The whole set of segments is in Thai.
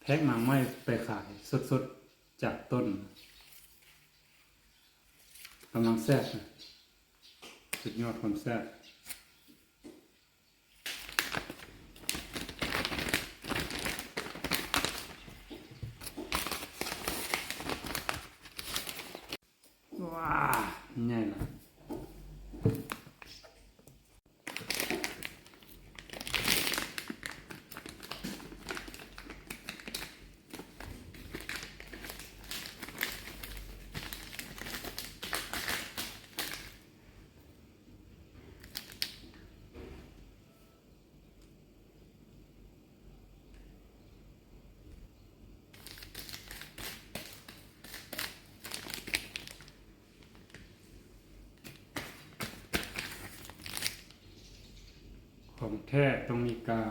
พ็คมาไม่ไปขายสดๆจากต้นกำลังแซ่บสุดยอดความแซ่บว้าง่ายนะของแท้ต้องมีกา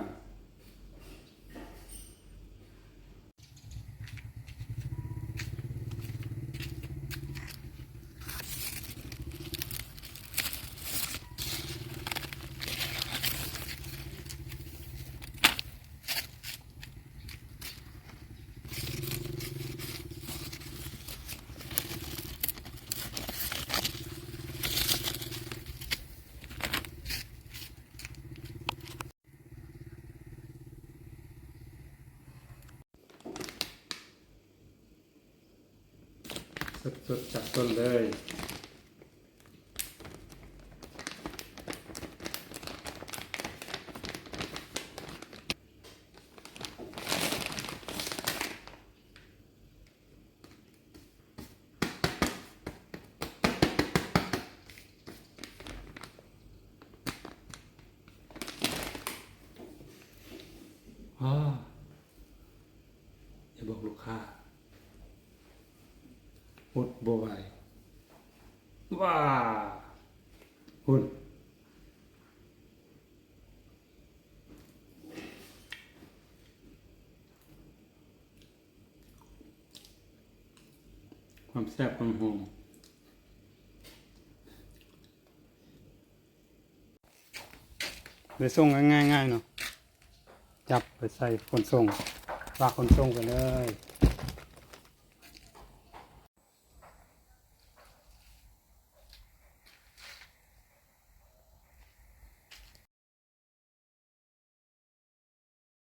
สดๆจากต้นเลยอย่าบอกลูกค้าอดบ่ไหวว้าหุ่นความแซ่บความหอมไปส่งง่ายๆเนาะจับไปใส่ขนส่งฝากขนส่งไปเลย